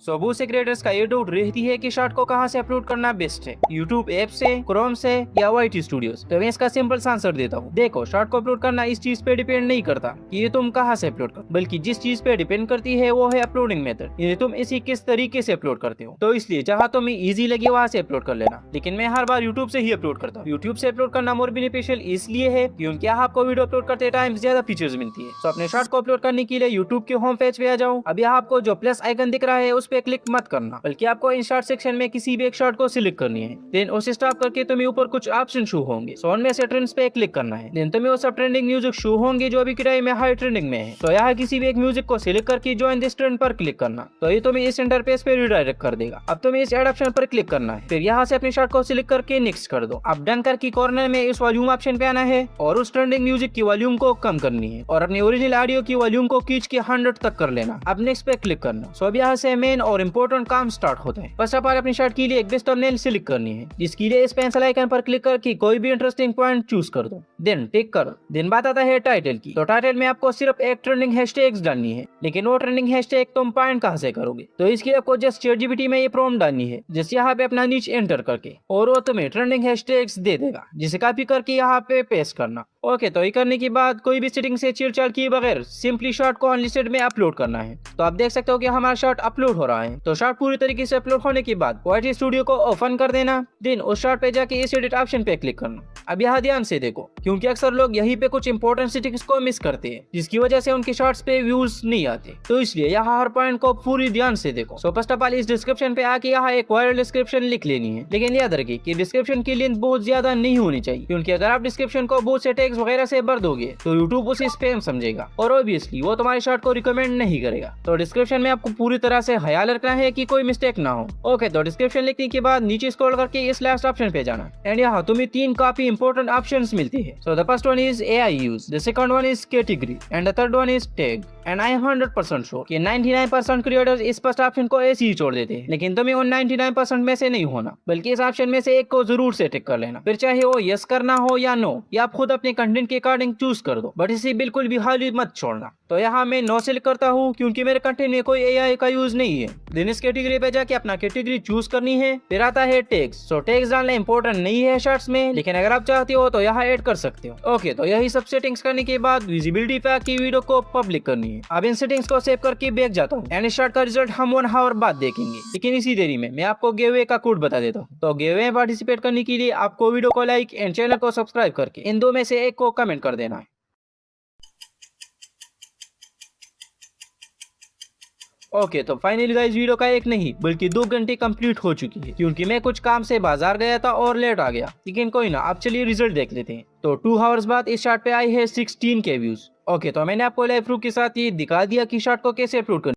बहुत से क्रिएटर्स का ये डाउट रहती है कि शॉर्ट को कहां से अपलोड करना बेस्ट है, यूट्यूब ऐप से, क्रोम से या वाईटी स्टूडियोज। तो मैं इसका सिंपल आंसर देता हूँ। देखो, शॉर्ट को अपलोड करना इस चीज पे डिपेंड नहीं करता कि ये तुम कहां से अपलोड करो, बल्कि जिस चीज पे डिपेंड करती है वो है अपलोडिंग मेथड, ये तुम इसी किस तरीके से अपलोड करते हो। तो इसलिए जहाँ तुम्हें इजी लगे वहां से अपलोड कर लेना, लेकिन मैं हर बार यूट्यूब से ही अपलोड करता हूँ। यूट्यूब से अपलोड करना मोर बेनिफिशियल इसलिए है क्योंकि आपको वीडियो अपलोड करते टाइम ज्यादा फीचर्स मिलती है। तो अपने शॉर्ट को अपलोड करने के लिए यूट्यूब के होम पेज पे आ जाओ। अब यहाँ आपको जो प्लस आइकन दिख रहा है उस पर क्लिक मत करना, बल्कि आपको इन शॉर्ट सेक्शन में किसी भी एक शॉर्ट को सिलेक्ट करनी है। देन उसे स्टॉप करके तुम्हें ऊपर कुछ ऑप्शन शो होंगे, सो उनमें से ट्रेंड्स पे क्लिक करना है। देन तुम्हें वो सब ट्रेंडिंग म्यूजिक शो होंगे जो अभी किराए में हाई ट्रेंडिंग में है। तो यहाँ किसी भी एक म्यूजिक को सिलेक्ट करके ज्वाइन दिस ट्रेंड पर क्लिक करना, तो ये तुम्हें इस इंटरफेस पे रिडायरेक्ट कर देगा। अब तुम्हें इस ऐड ऑप्शन पर क्लिक करना है, फिर यहाँ से अपने शॉर्ट को सिलेक्ट करके नेक्स्ट कर दो। अब डन करके कॉर्नर में इस वॉल्यूम ऑप्शन पे आना है और उस ट्रेंडिंग म्यूजिक की वॉल्यूम को कम करनी है और अपनी ओरिजिनल ऑडियो की वॉल्यूम को खींच के 100 तक कर लेना। अब नेक्स्ट पे क्लिक करना। सो अब यहाँ से मेन और इम्पोर्टेंट काम स्टार्ट होता है। बस आप अपनी शॉर्ट के लिए एक बेस्ट थंबनेल सिलेक्ट करनी है, जिसके लिए इस पेंसिल आइकन पर क्लिक करके कोई भी इंटरेस्टिंग पॉइंट चूज कर दो। देन टिक करो। देन बात आता है टाइटल की। तो टाइटल में आपको सिर्फ एक ट्रेंडिंग हैशटैग्स डालनी है, लेकिन वो ट्रेंडिंग हैशटैग तुम पॉइंट कहां से करोगे? तो इसके लिए आपको जस्ट चैटजीपीटी में ये प्रॉम्प्ट डालनी है, जैसे यहाँ पे अपना नीच एंटर करके, और वो तुम्हें ट्रेंडिंग हैशटैग्स दे देगा, जिसे कॉपी करके यहाँ पे पेस्ट करना। ओके, तो ये करने के बाद कोई भी सेटिंग से छेड़छाड़ किए बगैर सिंपली शॉर्ट को अनलिस्टेड में अपलोड करना है। तो आप देख सकते हो कि हमारा शॉर्ट अपलोड हो रहा है। तो शॉर्ट पूरी तरीके से अपलोड होने के बाद वाईटी स्टूडियो को ओपन कर देना। देन उस शॉर्ट पे जाके इस एडिट ऑप्शन पे क्लिक करना। अब यहाँ ध्यान से देखो, क्योंकि अक्सर लोग यहीं पे कुछ इंपॉर्टेंट सेटिंग्स को मिस करते हैं, जिसकी वजह से उनके शॉर्ट्स पे व्यूज नहीं आते। तो इसलिए यहाँ हर पॉइंट को पूरी ध्यान से देखो। सो फर्स्ट ऑफ ऑल इस डिस्क्रिप्शन पे आके यहाँ एक वायरल डिस्क्रिप्शन लिख लेनी है, लेकिन याद रखिए कि डिस्क्रिप्शन की लेंथ बहुत ज्यादा नहीं होनी चाहिए, क्योंकि अगर आप डिस्क्रिप्शन को बहुत से टैग्स वगैरह से भर दोगे तो यूट्यूब उसे स्पैम समझेगा और ऑब्वियसली वो तुम्हारे शॉर्ट को रिकमेंड नहीं करेगा। तो डिस्क्रिप्शन में आपको पूरी तरह से ख्याल रखना है कि कोई मिस्टेक ना हो। ओके, तो डिस्क्रिप्शन लिखने के बाद नीचे स्क्रॉल करके इस लास्ट ऑप्शन पे जाना एंड यहाँ तुम्हें 3 काफी इंपॉर्टेंट ऑप्शंस मिलती है। So the first one is AI use, the second one is category and the third one is tag. And I am 100% sure कि 99% क्रिएटर्स इस फर्स्ट ऑप्शन को ऐसे ही छोड़ देते हैं, लेकिन तुम्हें उन 99% में से नहीं होना, बल्कि इस ऑप्शन में से एक को जरूर से टिक कर लेना। फिर चाहे वो यस करना हो या नो, या आप खुद अपने कंटेंट के अकॉर्डिंग चूज कर दो, बट इसे बिल्कुल भी हाली मत छोड़ना। तो यहाँ मैं नो सेलेक्ट करता हूँ क्योंकि मेरे कंटेंट में कोई एआई का यूज नहीं है। देन इस कैटेगरी पे जाके अपना कैटेगरी चूज करनी है। फिर आता है टैग्स। सो टैग्स डालना इंपॉर्टेंट नहीं है शॉर्ट्स में, लेकिन अगर आप चाहते हो तो यहाँ ऐड कर सकते हो। ओके, तो यही सब सेटिंग्स करने के बाद विजिबिलिटी पे आके वीडियो को पब्लिक करनी है। अब इन सेटिंग्स को सेव करके बैक जाता हूँ एंड शॉर्ट का रिजल्ट हम 1 आवर बाद देखेंगे, लेकिन इसी देरी में मैं आपको गिवअवे का कोड बता देता हूँ। तो गिवअवे में पार्टिसिपेट करने के लिए आपको वीडियो को लाइक एंड चैनल को सब्सक्राइब करके इन दो में से एक को कमेंट कर देना है। ओके, तो फाइनली गाइस वीडियो का एक नहीं बल्कि 2 घंटे कंप्लीट हो चुकी है, क्योंकि मैं कुछ काम से बाजार गया था और लेट आ गया, लेकिन कोई ना, अब चलिए रिजल्ट देख लेते हैं। तो 2 आवर्स बाद इस शॉर्ट पे आई है 16K व्यूज। ओके, तो मैंने आपको लाइव प्रूफ के साथ ये दिखा दिया कि शॉर्ट को कैसे अपलोड करना।